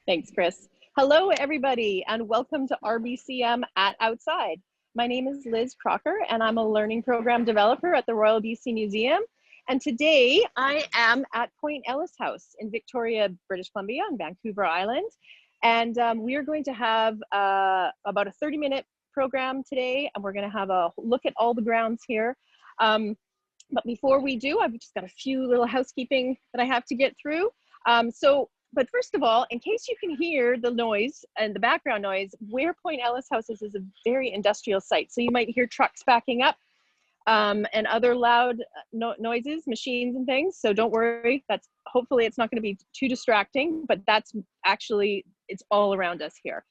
Thanks, Chris. Hello, everybody, and welcome to RBCM at Outside. My name is Liz Crocker, and I'm a learning program developer at the Royal BC Museum. And today I am at Point Ellice House in Victoria, British Columbia, on Vancouver Island. And we are going to have about a 30-minute program today, and we're going to have a look at all the grounds here. But before we do, I've just got a few little housekeeping that I have to get through. But first of all, in case you can hear the noise and the background noise, where Point Ellice House is a very industrial site. So you might hear trucks backing up and other loud noises, machines and things. So don't worry, hopefully it's not going to be too distracting, but that's actually, it's all around us here.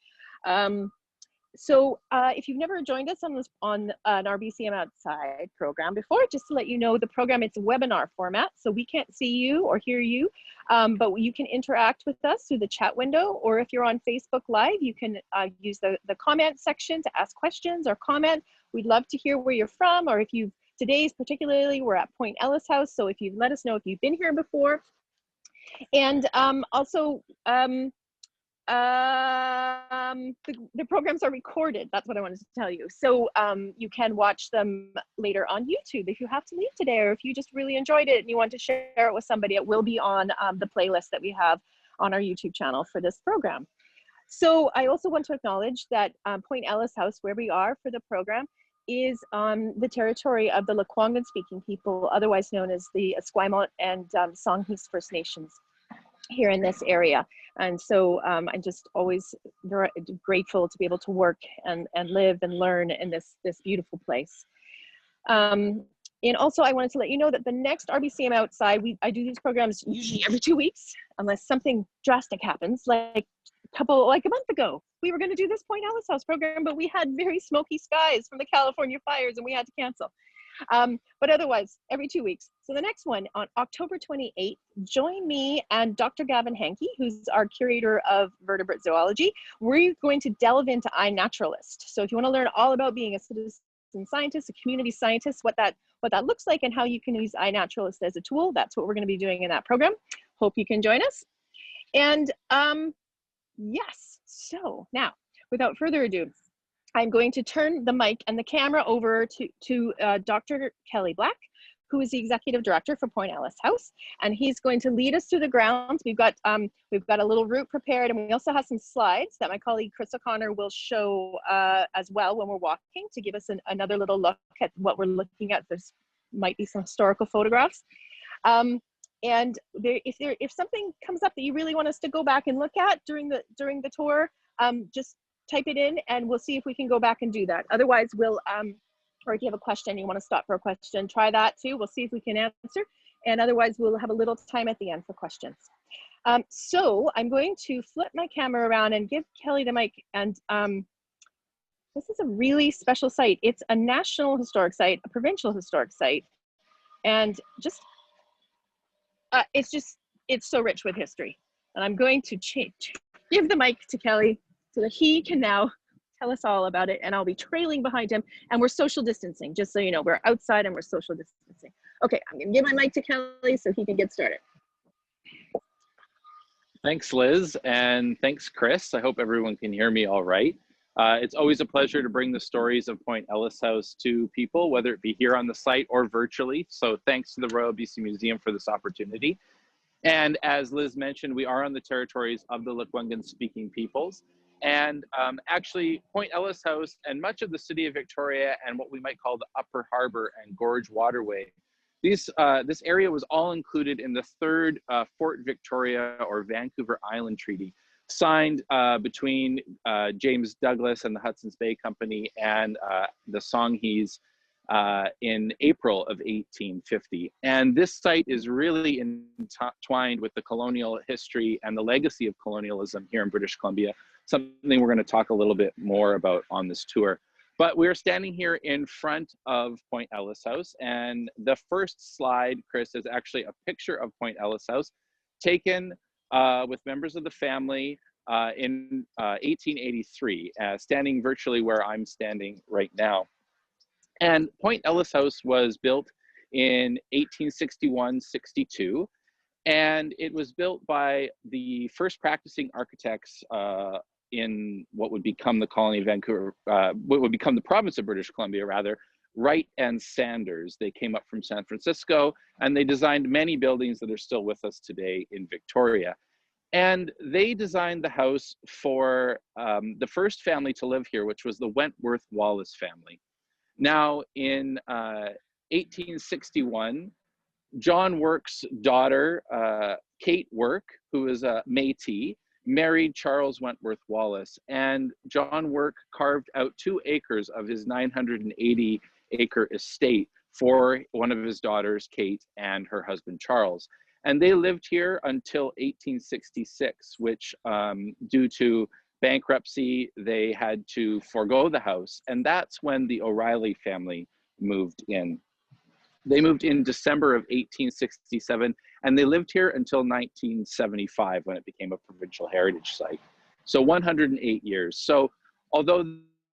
If you've never joined us on an RBCM Outside program before, just to let you know, the program, it's a webinar format, so we can't see you or hear you, but you can interact with us through the chat window, or if you're on Facebook Live, you can use the comment section to ask questions or comment. We'd love to hear where you're from, or if today's particularly, we're at Point Ellice House, so if you let us know if you've been here before. And the programs are recorded. That's what I wanted to tell you. So you can watch them later on YouTube if you have to leave today, or if you just really enjoyed it and you want to share it with somebody, it will be on the playlist that we have on our YouTube channel for this program. So I also want to acknowledge that Point Ellice House, where we are for the program, is on the territory of the Lekwungen speaking people, otherwise known as the Esquimalt and Songhees First Nations here in this area. And so I'm just always very grateful to be able to work and live and learn in this beautiful place. And also I wanted to let you know that the next RBCM Outside, I do these programs usually every 2 weeks, unless something drastic happens, like a month ago. We were going to do this Point Ellice House program, but we had very smoky skies from the California fires and we had to cancel. But otherwise, every 2 weeks. So the next one on October 28th, join me and Dr. Gavin Hankey, who's our curator of vertebrate zoology. We're going to delve into iNaturalist. So if you want to learn all about being a citizen scientist, a community scientist, what that looks like and how you can use iNaturalist as a tool, that's what we're going to be doing in that program. Hope you can join us. And yes, so now, without further ado, I'm going to turn the mic and the camera over to Dr. Kelly Black, who is the executive director for Point Ellice House, and he's going to lead us through the grounds. We've got a little route prepared, and we also have some slides that my colleague Chris O'Connor will show as well when we're walking, to give us another little look at what we're looking at. There might be some historical photographs. And if something comes up that you really want us to go back and look at during the tour, just type it in and we'll see if we can go back and do that. Otherwise, we'll, or if you have a question, you want to stop for a question, try that too. We'll see if we can answer. And otherwise, we'll have a little time at the end for questions. So I'm going to flip my camera around and give Kelly the mic. And this is a really special site. It's a national historic site, a provincial historic site. And it's so rich with history. And I'm going to give the mic to Kelly so that he can now tell us all about it, and I'll be trailing behind him, and we're social distancing, just so you know, we're outside and we're social distancing. Okay, I'm gonna give my mic to Kelly so he can get started. Thanks, Liz, and thanks, Chris. I hope everyone can hear me all right. It's always a pleasure to bring the stories of Point Ellice House to people, whether it be here on the site or virtually. So thanks to the Royal BC Museum for this opportunity. And as Liz mentioned, we are on the territories of the Lekwungen speaking peoples. And actually, Point Ellice House and much of the city of Victoria and what we might call the Upper Harbour and Gorge Waterway, this area was all included in the third Fort Victoria or Vancouver Island Treaty, signed between James Douglas and the Hudson's Bay Company and the Songhees in April of 1850. And this site is really entwined with the colonial history and the legacy of colonialism here in British Columbia, something we're going to talk a little bit more about on this tour. But we're standing here in front of Point Ellice House, and the first slide, Chris, is actually a picture of Point Ellice House taken with members of the family in 1883, standing virtually where I'm standing right now. And Point Ellice House was built in 1861-62, And it was built by the first practicing architects in what would become the colony of Vancouver, what would become the province of British Columbia, rather, Wright and Sanders. They came up from San Francisco, and they designed many buildings that are still with us today in Victoria. And they designed the house for the first family to live here, which was the Wentworth Wallace family. Now, in 1861, John Work's daughter, Kate Work, who is a Métis, married Charles Wentworth Wallace, and John Work carved out 2 acres of his 980-acre estate for one of his daughters, Kate, and her husband, Charles. And they lived here until 1866, which due to bankruptcy, they had to forego the house. And that's when the O'Reilly family moved in. They moved in December of 1867, and they lived here until 1975 when it became a provincial heritage site. So 108 years. So although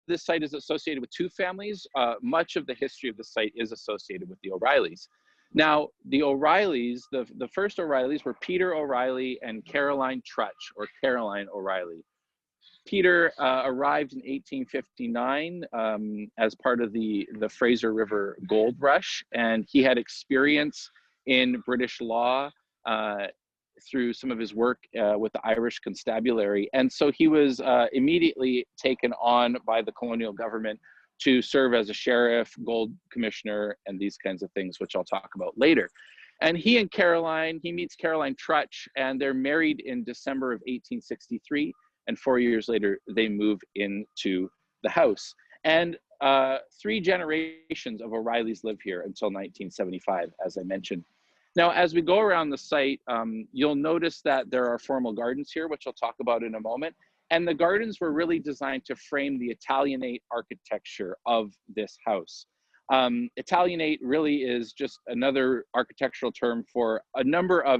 this site is associated with 2 families, much of the history of the site is associated with the O'Reillys. Now, the O'Reillys, the first O'Reillys were Peter O'Reilly and Caroline Trutch, or Caroline O'Reilly. Peter arrived in 1859 as part of the Fraser River Gold Rush, and he had experience in British law through some of his work with the Irish Constabulary. And so he was immediately taken on by the colonial government to serve as a sheriff, gold commissioner, and these kinds of things, which I'll talk about later. And he meets Caroline Trutch, and they're married in December of 1863. And 4 years later, they move into the house. And 3 generations of O'Reillys live here until 1975, as I mentioned. Now, as we go around the site, you'll notice that there are formal gardens here, which I'll talk about in a moment. And the gardens were really designed to frame the Italianate architecture of this house. Italianate really is just another architectural term for a number of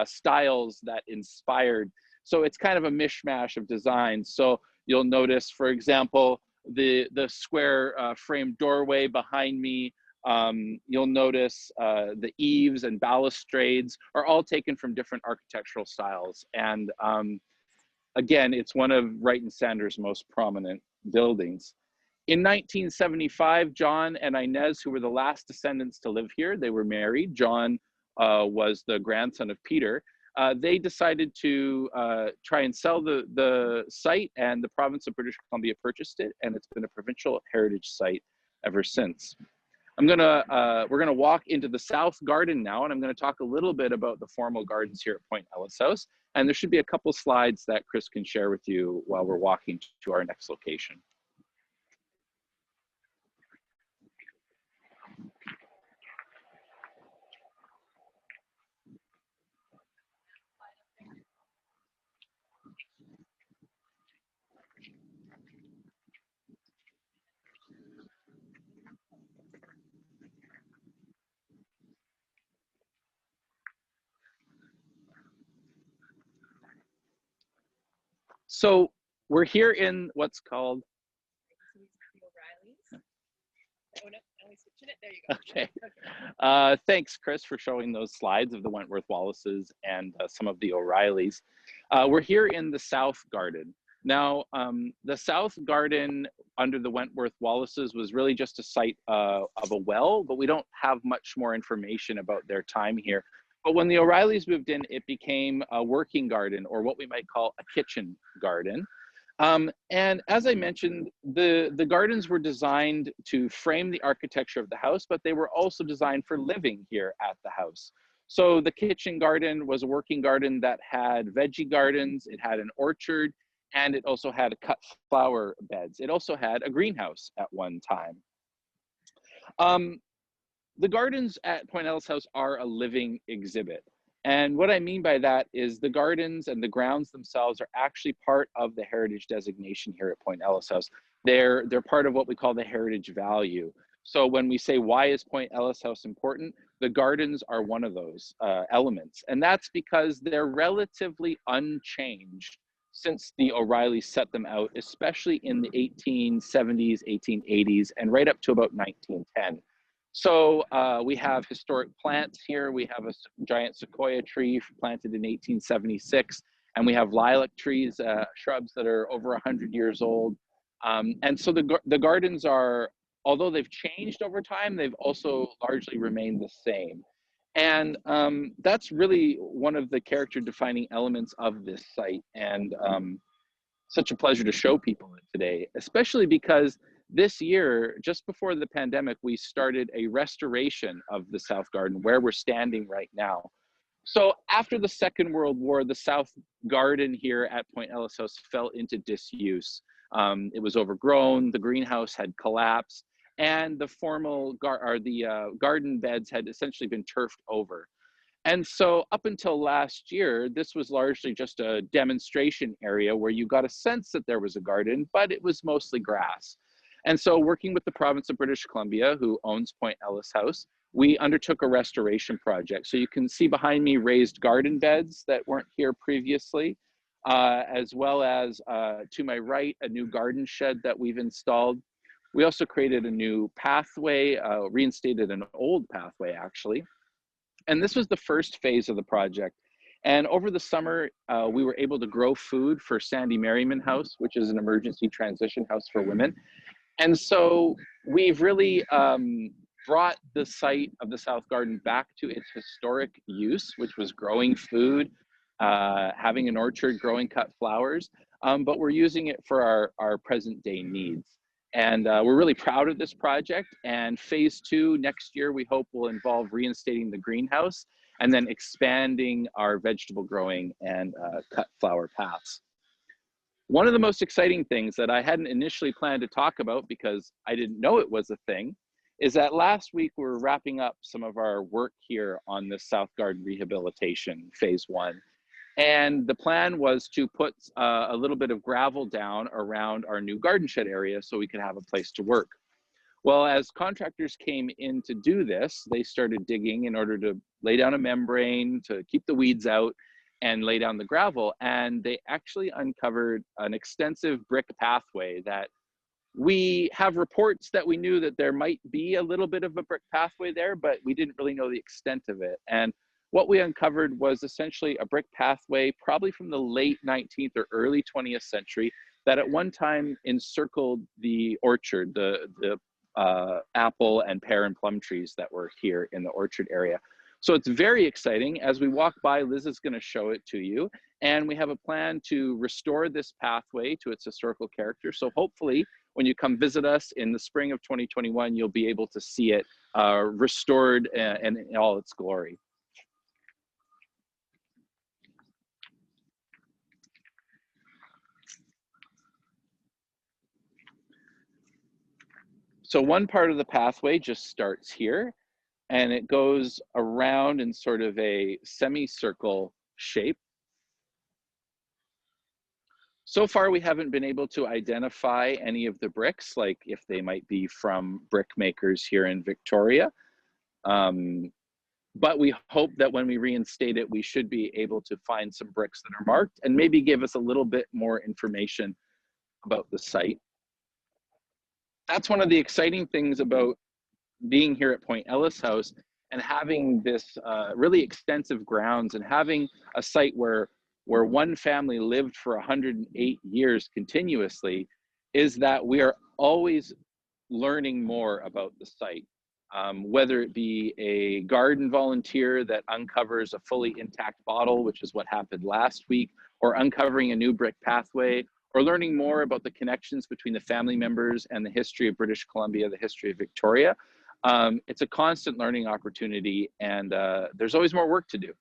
styles that inspired. So it's kind of a mishmash of designs. So you'll notice, for example, the square framed doorway behind me. You'll notice the eaves and balustrades are all taken from different architectural styles. And again, it's one of Wright and Sanders' most prominent buildings. In 1975, John and Inez, who were the last descendants to live here, they were married. John was the grandson of Peter. They decided to try and sell the site, and the province of British Columbia purchased it, and it's been a provincial heritage site ever since. We're gonna walk into the South Garden now, and I'm gonna talk a little bit about the formal gardens here at Point Ellice House, and there should be a couple slides that Chris can share with you while we're walking to our next location. So we're here in what's called. Okay. Thanks, Chris, for showing those slides of the Wentworth Wallaces and some of the O'Reillys. We're here in the South Garden. Now, the South Garden under the Wentworth Wallaces was really just a site of a well, but we don't have much more information about their time here. But when the O'Reillys moved in, it became a working garden, or what we might call a kitchen garden. And as I mentioned, the gardens were designed to frame the architecture of the house, but they were also designed for living here at the house. So the kitchen garden was a working garden that had veggie gardens, it had an orchard, and it also had cut flower beds. It also had a greenhouse at one time. The gardens at Point Ellice House are a living exhibit. And what I mean by that is the gardens and the grounds themselves are actually part of the heritage designation here at Point Ellice House. They're part of what we call the heritage value. So when we say, why is Point Ellice House important? The gardens are one of those elements. And that's because they're relatively unchanged since the O'Reillys set them out, especially in the 1870s, 1880s, and right up to about 1910. So we have historic plants here. We have a giant sequoia tree planted in 1876, and we have lilac trees, shrubs that are over 100 years old. And so the gardens are, although they've changed over time, they've also largely remained the same. And that's really one of the character defining elements of this site. And such a pleasure to show people it today, especially because this year, just before the pandemic, we started a restoration of the South Garden where we're standing right now. So after the Second World War, the South Garden here at Point Ellice House fell into disuse. It was overgrown, the greenhouse had collapsed, and the garden beds had essentially been turfed over. And so up until last year, this was largely just a demonstration area where you got a sense that there was a garden, but it was mostly grass. And so working with the province of British Columbia, who owns Point Ellice House, we undertook a restoration project. So you can see behind me raised garden beds that weren't here previously, as well as to my right, a new garden shed that we've installed. We also created a new pathway, reinstated an old pathway actually. And this was the first phase of the project. And over the summer, we were able to grow food for Sandy Merriman House, which is an emergency transition house for women. And so we've really brought the site of the South Garden back to its historic use, which was growing food, having an orchard, growing cut flowers, but we're using it for our present day needs. And we're really proud of this project. And phase 2 next year, we hope will involve reinstating the greenhouse and then expanding our vegetable growing and cut flower paths. One of the most exciting things that I hadn't initially planned to talk about because I didn't know it was a thing is that last week we were wrapping up some of our work here on the South Garden rehabilitation phase 1. And the plan was to put a little bit of gravel down around our new garden shed area so we could have a place to work. Well, as contractors came in to do this, they started digging in order to lay down a membrane to keep the weeds out and lay down the gravel. And they actually uncovered an extensive brick pathway that we have reports that we knew that there might be a little bit of a brick pathway there, but we didn't really know the extent of it. And what we uncovered was essentially a brick pathway, probably from the late 19th or early 20th century, that at one time encircled the orchard, the apple and pear and plum trees that were here in the orchard area. So it's very exciting. As we walk by, Liz is going to show it to you. And we have a plan to restore this pathway to its historical character. So hopefully, when you come visit us in the spring of 2021, you'll be able to see it restored and in all its glory. So one part of the pathway just starts here and it goes around in sort of a semicircle shape. So far, we haven't been able to identify any of the bricks, like if they might be from brick makers here in Victoria. But we hope that when we reinstate it, we should be able to find some bricks that are marked and maybe give us a little bit more information about the site. That's one of the exciting things about being here at Point Ellice House and having this really extensive grounds and having a site where one family lived for 108 years continuously is that we are always learning more about the site. Whether it be a garden volunteer that uncovers a fully intact bottle, which is what happened last week, or uncovering a new brick pathway, or learning more about the connections between the family members and the history of British Columbia, the history of Victoria. It's a constant learning opportunity, and there's always more work to do.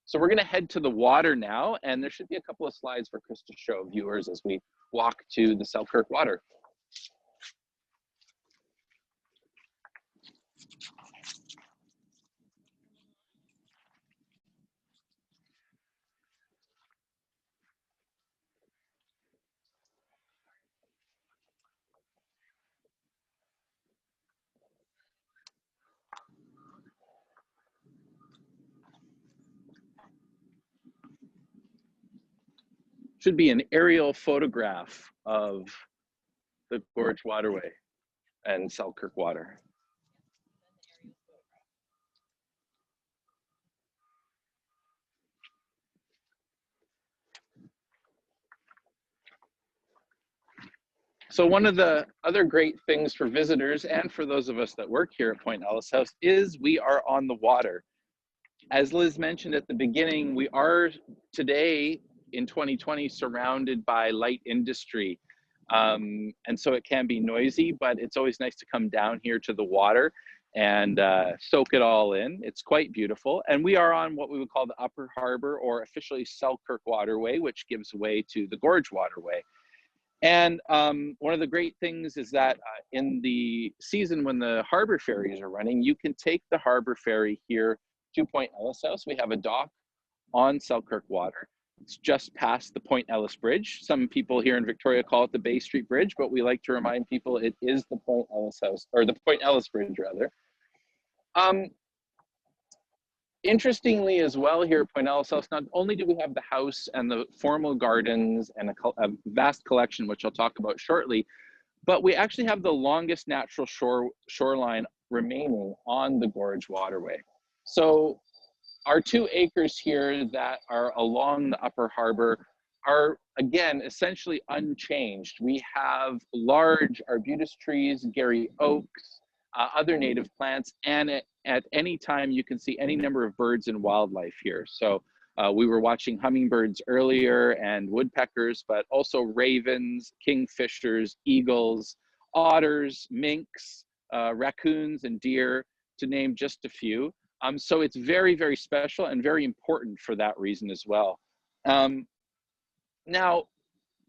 So we're going to head to the water now, and there should be a couple of slides for Chris to show viewers as we walk to the Selkirk water. Should be an aerial photograph of the Gorge Waterway and Selkirk water. So one of the other great things for visitors and for those of us that work here at Point Ellice House is we are on the water. As Liz mentioned at the beginning, we are today in 2020 surrounded by light industry. And so it can be noisy, but it's always nice to come down here to the water and soak it all in. It's quite beautiful. And we are on what we would call the Upper Harbor, or officially Selkirk Waterway, which gives way to the Gorge Waterway. And one of the great things is that in the season when the harbor ferries are running, you can take the harbor ferry here to Point Ellice House. We have a dock on Selkirk Water. It's just past the Point Ellice Bridge. Some people here in Victoria call it the Bay Street Bridge, but we like to remind people it is the Point Ellice House, or the Point Ellice Bridge rather. Interestingly as well, here at Point Ellice House, not only do we have the house and the formal gardens and a vast collection, which I'll talk about shortly, but we actually have the longest natural shoreline remaining on the Gorge Waterway. So our 2 acres here that are along the Upper Harbor are, again, essentially unchanged. We have large arbutus trees, Gary oaks, other native plants, and at any time you can see any number of birds and wildlife here. So we were watching hummingbirds earlier and woodpeckers, but also ravens, kingfishers, eagles, otters, minks, raccoons, and deer, to name just a few. So it's very, very special and very important for that reason as well. Now,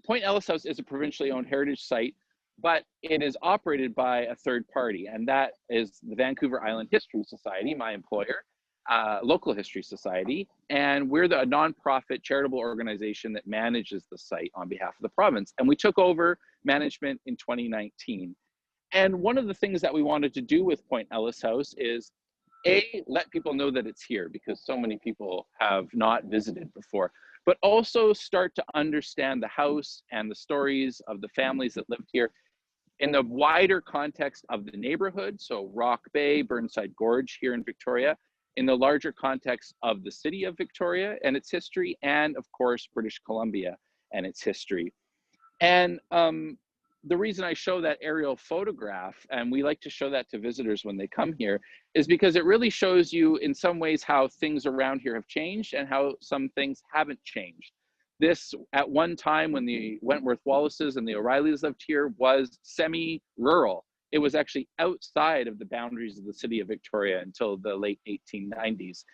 Point Ellice House is a provincially owned heritage site, but it is operated by a third party, and that is the Vancouver Island History Society, my employer, local history society, and we're a nonprofit charitable organization that manages the site on behalf of the province. And we took over management in 2019. And one of the things that we wanted to do with Point Ellice House is let people know that it's here, because so many people have not visited before, but also start to understand the house and the stories of the families that lived here in the wider context of the neighborhood, so Rock Bay, Burnside Gorge here in Victoria, in the larger context of the city of Victoria and its history, and of course, British Columbia and its history. And the reason I show that aerial photograph, and we like to show that to visitors when they come here, is because it really shows you in some ways how things around here have changed and how some things haven't changed. This, at one time when the Wentworth Wallaces and the O'Reillys lived here, was semi-rural. It was actually outside of the boundaries of the city of Victoria until the late 1890s.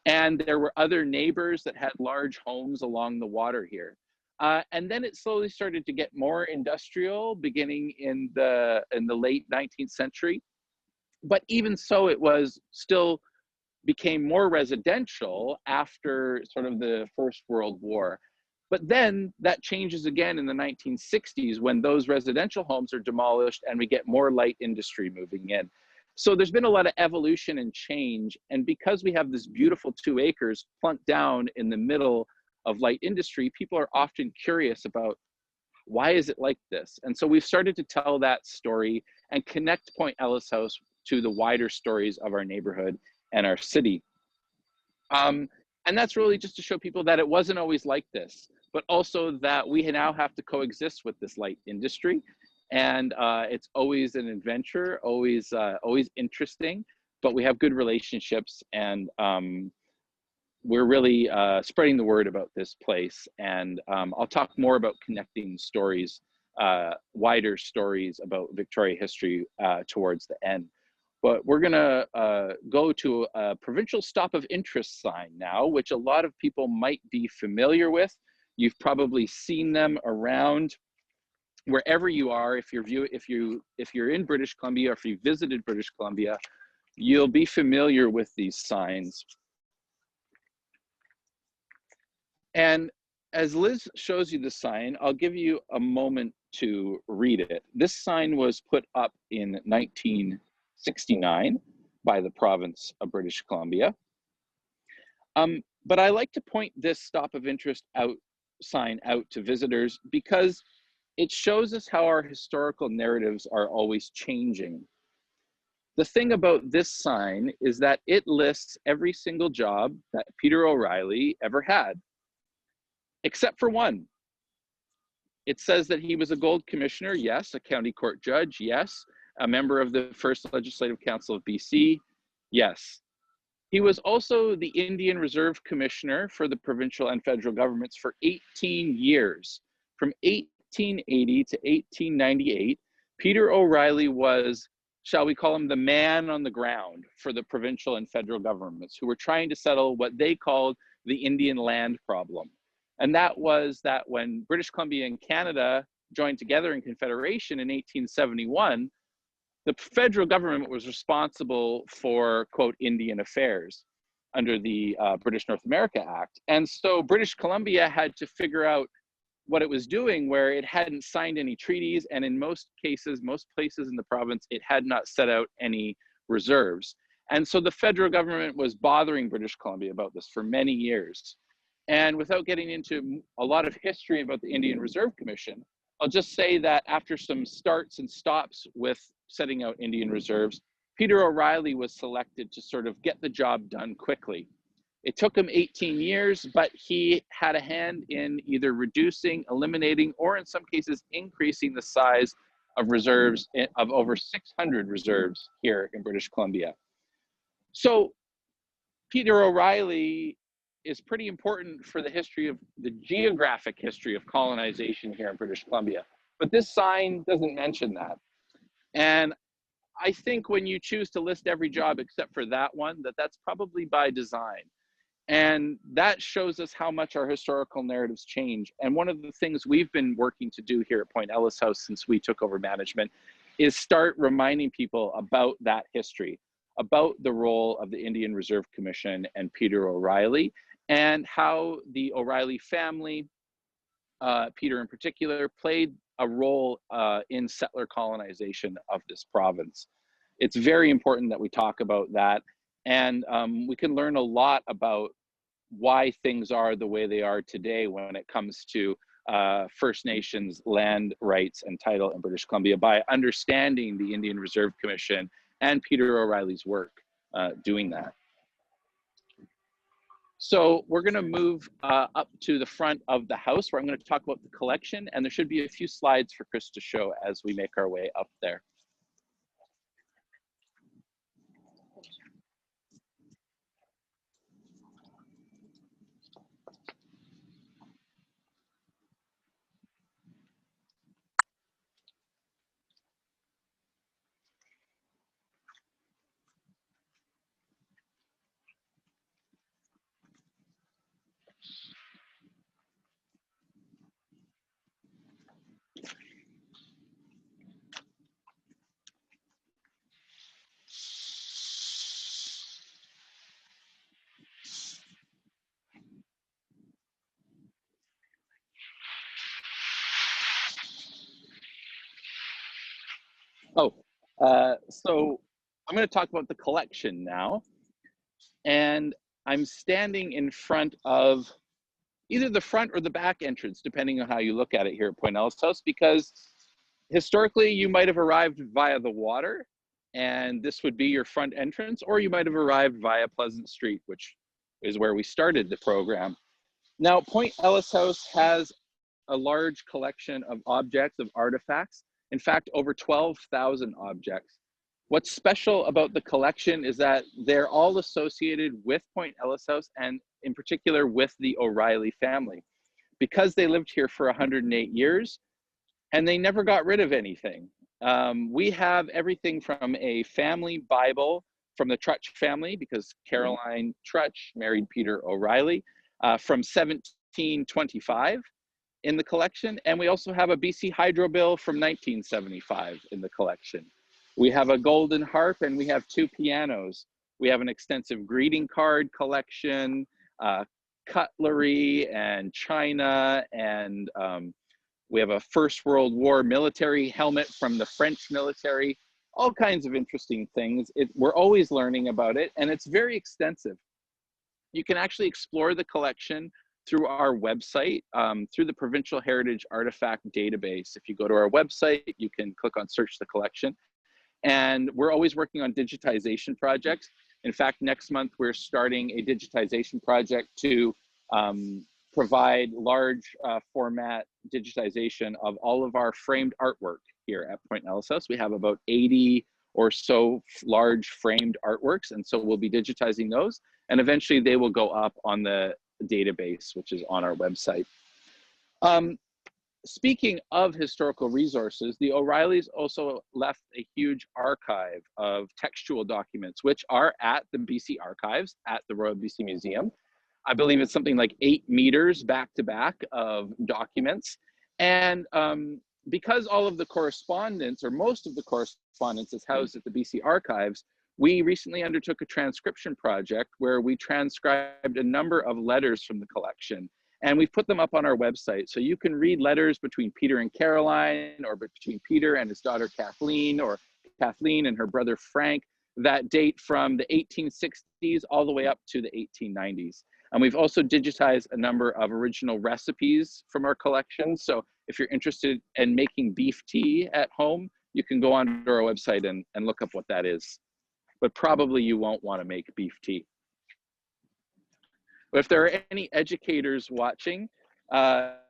And there were other neighbors that had large homes along the water here. And then it slowly started to get more industrial, beginning in the late 19th century. But even so, it was still became more residential after sort of the First World War. But then that changes again in the 1960s when those residential homes are demolished and we get more light industry moving in. So there's been a lot of evolution and change. And because we have this beautiful 2 acres plunked down in the middle of light industry, people are often curious about, why is it like this? And so we've started to tell that story and connect Point Ellice House to the wider stories of our neighborhood and our city. And that's really just to show people that it wasn't always like this, but also that we now have to coexist with this light industry. And it's always an adventure, always interesting, but we have good relationships, and we're really spreading the word about this place. And I'll talk more about connecting stories, wider stories about Victoria history towards the end. But we're gonna go to a provincial stop of interest sign now, which a lot of people might be familiar with. You've probably seen them around wherever you are. If you're in British Columbia, or if you visited British Columbia, you'll be familiar with these signs. And as Liz shows you the sign, I'll give you a moment to read it. This sign was put up in 1969 by the province of British Columbia. But I like to point this stop of interest sign out to visitors because it shows us how our historical narratives are always changing. The thing about this sign is that it lists every single job that Peter O'Reilly ever had, except for one. It says that he was a gold commissioner, yes, a county court judge, yes, a member of the first Legislative Council of BC, yes. He was also the Indian Reserve Commissioner for the provincial and federal governments for 18 years. From 1880 to 1898, Peter O'Reilly was, shall we call him, the man on the ground for the provincial and federal governments who were trying to settle what they called the Indian land problem. And that was that when British Columbia and Canada joined together in Confederation in 1871, the federal government was responsible for, quote, Indian affairs under the British North America Act. And so British Columbia had to figure out what it was doing, where it hadn't signed any treaties, and in most cases, most places in the province, it had not set out any reserves. And so the federal government was bothering British Columbia about this for many years. And without getting into a lot of history about the Indian Reserve Commission, I'll just say that after some starts and stops with setting out Indian reserves, Peter O'Reilly was selected to sort of get the job done quickly. It took him 18 years, but he had a hand in either reducing, eliminating, or in some cases increasing the size of reserves, of over 600 reserves here in British Columbia. So Peter O'Reilly is pretty important for the history of the geographic history of colonization here in British Columbia. But this sign doesn't mention that. And I think when you choose to list every job except for that one, that's probably by design. And that shows us how much our historical narratives change. And one of the things we've been working to do here at Point Ellice House since we took over management is start reminding people about that history, about the role of the Indian Reserve Commission and Peter O'Reilly, and how the O'Reilly family, Peter in particular, played a role in settler colonization of this province. It's very important that we talk about that, and we can learn a lot about why things are the way they are today when it comes to First Nations land rights and title in British Columbia by understanding the Indian Reserve Commission and Peter O'Reilly's work doing that. So we're going to move up to the front of the house where I'm going to talk about the collection, and there should be a few slides for Chris to show as we make our way up there. So I'm going to talk about the collection now. And I'm standing in front of either the front or the back entrance, depending on how you look at it here at Point Ellice House, because historically you might have arrived via the water, and this would be your front entrance, or you might have arrived via Pleasant Street, which is where we started the program. Now, Point Ellice House has a large collection of objects, of artifacts. In fact, over 12,000 objects. What's special about the collection is that they're all associated with Point Ellice House, and in particular with the O'Reilly family, because they lived here for 108 years and they never got rid of anything. We have everything from a family Bible from the Trutch family, because Caroline Trutch married Peter O'Reilly, from 1725 in the collection. And we also have a BC Hydro bill from 1975 in the collection. We have a golden harp, and we have 2 pianos. We have an extensive greeting card collection, cutlery and china, and we have a First World War military helmet from the French military, all kinds of interesting things. We're always learning about it, and it's very extensive. You can actually explore the collection through our website, through the Provincial Heritage Artifact Database. If you go to our website, you can click on Search the Collection. And we're always working on digitization projects. In fact, next month, we're starting a digitization project to provide large format digitization of all of our framed artwork here at Point Ellice House. We have about 80 or so large framed artworks, and so we'll be digitizing those, and eventually they will go up on the database, which is on our website. Speaking of historical resources, the O'Reillys also left a huge archive of textual documents, which are at the BC Archives at the Royal BC Museum. I believe it's something like 8 meters back to back of documents. And because all of the correspondence, or most of the correspondence, is housed at the BC Archives, we recently undertook a transcription project where we transcribed a number of letters from the collection. And we've put them up on our website. So you can read letters between Peter and Caroline, or between Peter and his daughter Kathleen, or Kathleen and her brother Frank, that date from the 1860s all the way up to the 1890s. And we've also digitized a number of original recipes from our collection. So if you're interested in making beef tea at home, you can go onto our website and look up what that is. But probably you won't want to make beef tea. But if there are any educators watching,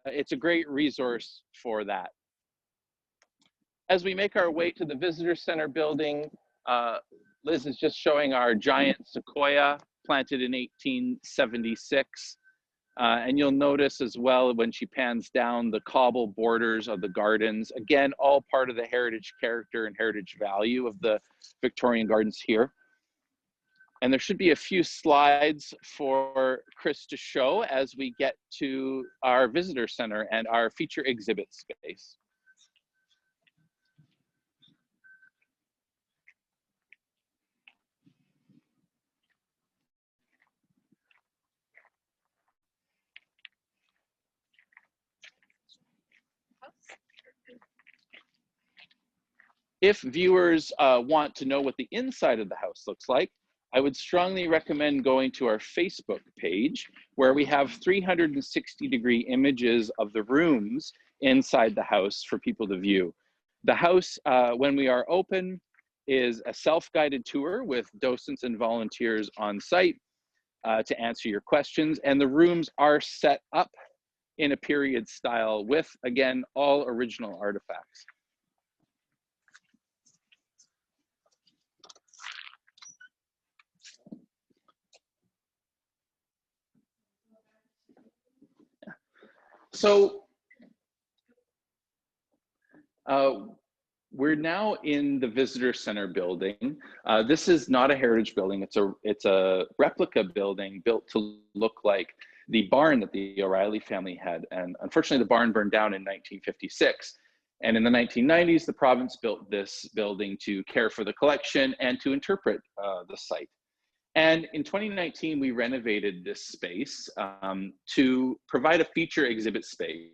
it's a great resource for that. As we make our way to the Visitor Center building, Liz is just showing our giant sequoia planted in 1876. And you'll notice as well when she pans down the cobble borders of the gardens, again, all part of the heritage character and heritage value of the Victorian gardens here. And there should be a few slides for Chris to show as we get to our visitor center and our feature exhibit space. If viewers want to know what the inside of the house looks like, I would strongly recommend going to our Facebook page, where we have 360-degree images of the rooms inside the house for people to view. The house, when we are open, is a self-guided tour with docents and volunteers on site to answer your questions. And the rooms are set up in a period style with, again, all original artifacts. So we're now in the visitor center building. This is not a heritage building. It's a replica building built to look like the barn that the O'Reilly family had. And unfortunately, the barn burned down in 1956. And in the 1990s, the province built this building to care for the collection and to interpret the site. And in 2019, we renovated this space to provide a feature exhibit space.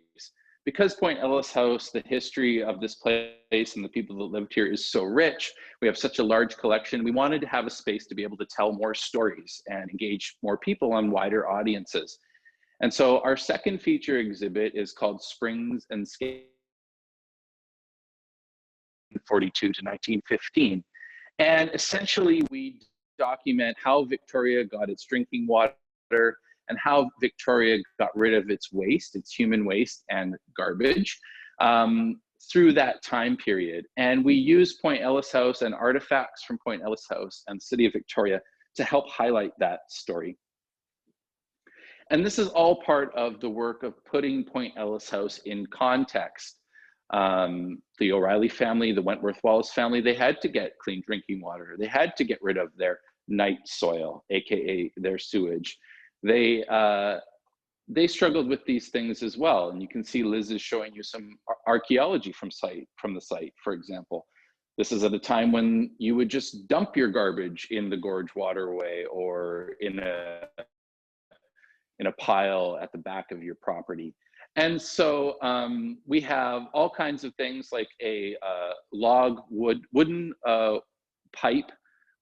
Because Point Ellice House, the history of this place and the people that lived here is so rich, we have such a large collection, we wanted to have a space to be able to tell more stories and engage more people on wider audiences. And so our second feature exhibit is called Springs and Scavengers, 1942 to 1915. And essentially we document how Victoria got its drinking water and how Victoria got rid of its waste, its human waste and garbage through that time period. And we use Point Ellice House and artifacts from Point Ellice House and the City of Victoria to help highlight that story. And this is all part of the work of putting Point Ellice House in context. The O'Reilly family, the Wentworth Wallace family, they had to get clean drinking water. They had to get rid of their night soil, AKA their sewage. They struggled with these things as well. And you can see Liz is showing you some archaeology from the site, for example. This is at a time when you would just dump your garbage in the Gorge Waterway or in a pile at the back of your property. And so we have all kinds of things like a wooden pipe,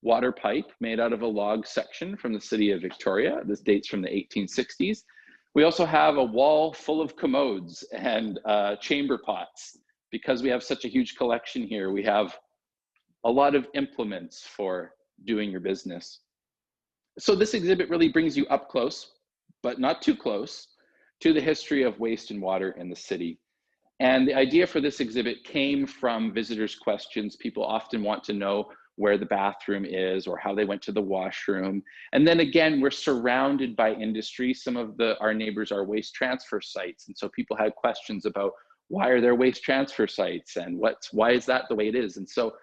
water pipe made out of a log section from the City of Victoria. This dates from the 1860s. We also have a wall full of commodes and chamber pots. Because we have such a huge collection here, we have a lot of implements for doing your business. So this exhibit really brings you up close, but not too close, to the history of waste and water in the city. And the idea for this exhibit came from visitors' questions. People often want to know where the bathroom is or how they went to the washroom. And then again, we're surrounded by industry. Some of our neighbors are waste transfer sites. And so people had questions about why are there waste transfer sites and why is that the way it is? And so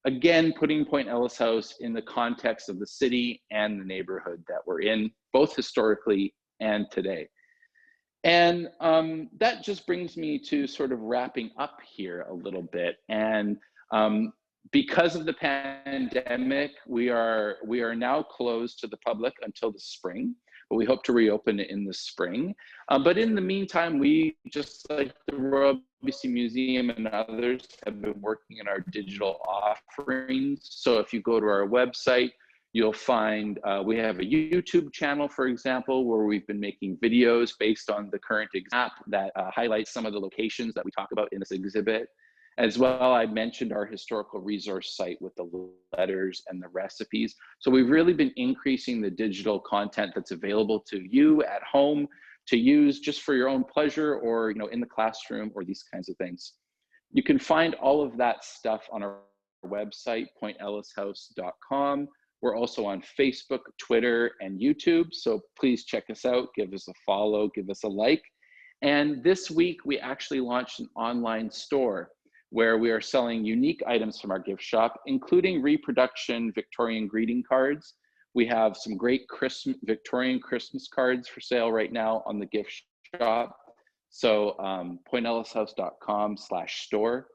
again, putting Point Ellice House in the context of the city and the neighborhood that we're in, both historically and today. And that just brings me to sort of wrapping up here a little bit. And because of the pandemic, we are now closed to the public until the spring, but we hope to reopen it in the spring. But in the meantime, we, just like the Royal BC Museum and others, have been working in our digital offerings. So if you go to our website, you'll find we have a YouTube channel, for example, where we've been making videos based on the current app that highlights some of the locations that we talk about in this exhibit. As well, I mentioned our historical resource site with the letters and the recipes. So we've really been increasing the digital content that's available to you at home to use just for your own pleasure, or in the classroom, or these kinds of things. You can find all of that stuff on our website, pointellicehouse.com. We're also on Facebook, Twitter, and YouTube. So please check us out, give us a follow, give us a like. And this week, we actually launched an online store where we are selling unique items from our gift shop, including reproduction Victorian greeting cards. We have some great Victorian Christmas cards for sale right now on the gift shop. So pointellicehouse.com/store.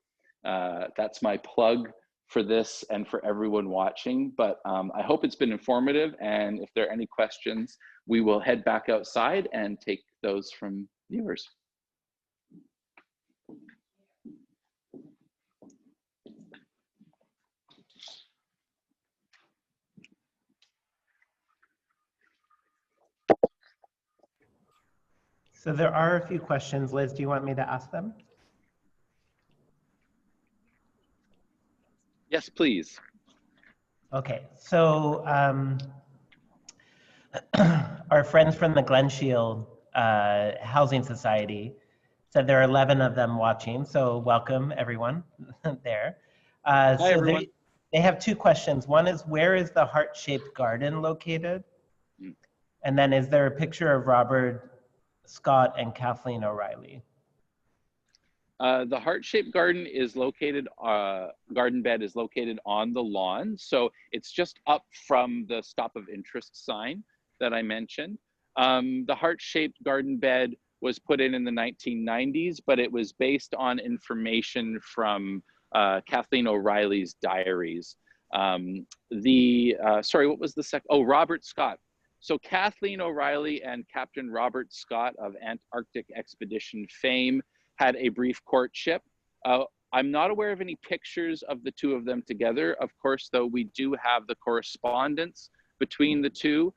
That's my plug for this and for everyone watching. But I hope it's been informative. And if there are any questions, we will head back outside and take those from viewers. So there are a few questions. Liz, do you want me to ask them? Yes, please. Okay, so our friends from the Glen Shield Housing Society said there are 11 of them watching, so welcome everyone there. Hi, everyone. They have two questions. One is, where is the HeartShaped Garden located? And then, is there a picture of Robert Scott and Kathleen O'Reilly? The HeartShaped Garden is located, garden bed is located on the lawn. So it's just up from the stop of interest sign that I mentioned. The HeartShaped Garden bed was put in the 1990s, but it was based on information from Kathleen O'Reilly's diaries. Sorry, what was the second? Oh, Robert Scott. So Kathleen O'Reilly and Captain Robert Scott of Antarctic Expedition fame had a brief courtship. I'm not aware of any pictures of the two of them together. Of course, though, we do have the correspondence between the two,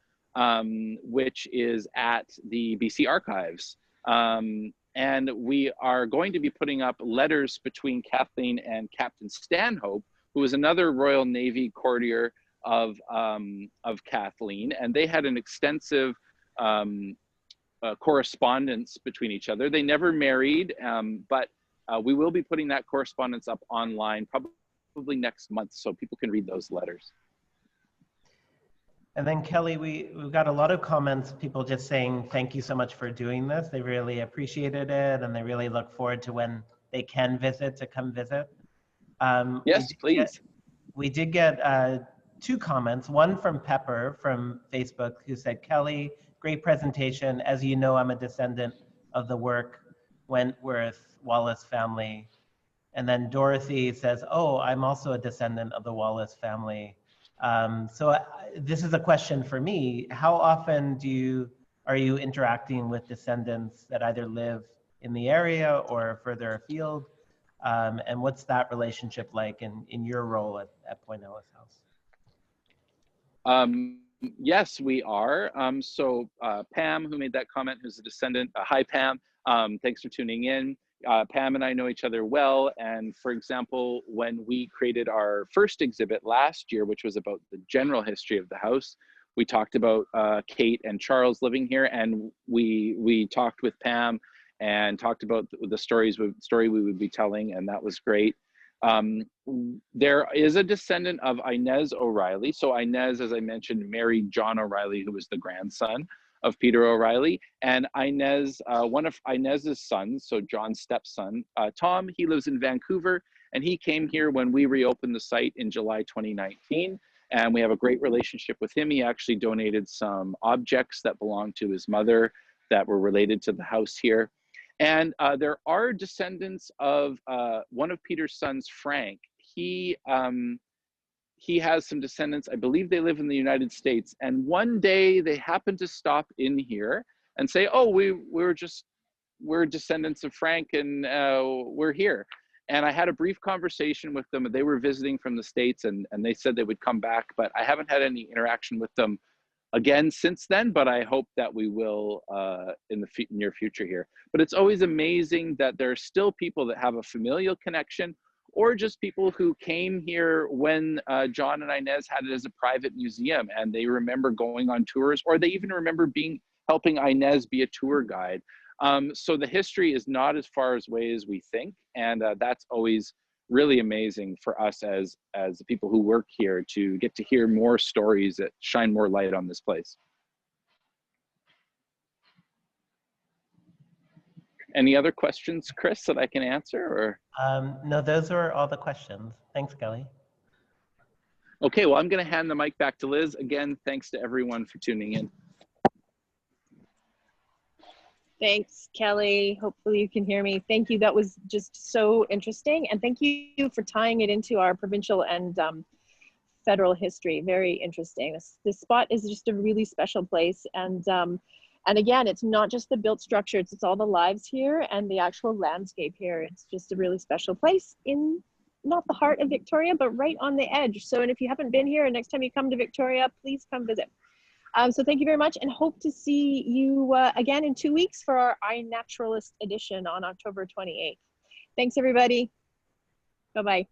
which is at the BC Archives. And we are going to be putting up letters between Kathleen and Captain Stanhope, who was another Royal Navy courtier of Kathleen, and they had an extensive correspondence between each other. They never married, but we will be putting that correspondence up online probably next month, so people can read those letters. And then Kelly, we've got a lot of comments, people just saying thank you so much for doing this. They really appreciated it, and they really look forward to when they can visit, to come visit. Yes, please. We did get two comments, one from Pepper from Facebook, who said, Kelly, great presentation. As you know, I'm a descendant of the Wentworth Wallace family. And then Dorothy says, oh, I'm also a descendant of the Wallace family. This is a question for me. How often are you interacting with descendants that either live in the area or further afield? And what's that relationship like in your role at Point Ellice House? Yes, we are. Pam, who made that comment, who's a descendant, hi Pam, thanks for tuning in. Pam and I know each other well, and for example, when we created our first exhibit last year, which was about the general history of the house, We talked about Kate and Charles living here, and we talked with Pam and talked about the story we would be telling, and that was great. There is a descendant of Inez O'Reilly. So Inez, as I mentioned, married John O'Reilly, who was the grandson of Peter O'Reilly. And Inez, one of Inez's sons, so John's stepson, Tom, he lives in Vancouver, and he came here when we reopened the site in July 2019. And we have a great relationship with him. He actually donated some objects that belonged to his mother that were related to the house here. And there are descendants of one of Peter's sons, Frank. He has some descendants. I believe they live in the United States. And one day they happened to stop in here and say, "Oh, we're descendants of Frank, and we're here." And I had a brief conversation with them. They were visiting from the States, and they said they would come back. But I haven't had any interaction with them again since then, but I hope that we will in the near future here. But it's always amazing that there are still people that have a familial connection, or just people who came here when John and Inez had it as a private museum, and they remember going on tours, or they even remember helping Inez be a tour guide. So the history is not as far away as we think, and that's always really amazing for us as the people who work here to get to hear more stories that shine more light on this place. Any other questions, Chris, that I can answer? Or no, those are all the questions. Thanks, Kelly. Okay, well, I'm going to hand the mic back to Liz. Again, thanks to everyone for tuning in. Thanks, Kelly. Hopefully you can hear me. Thank you. That was just so interesting. And thank you for tying it into our provincial and federal history. Very interesting. This spot is just a really special place. And again, it's not just the built structure, it's all the lives here and the actual landscape here. It's just a really special place in not the heart of Victoria, but right on the edge. So, and if you haven't been here, and next time you come to Victoria, please come visit. So thank you very much, and hope to see you again in 2 weeks for our iNaturalist edition on October 28th. Thanks, everybody. Bye-bye.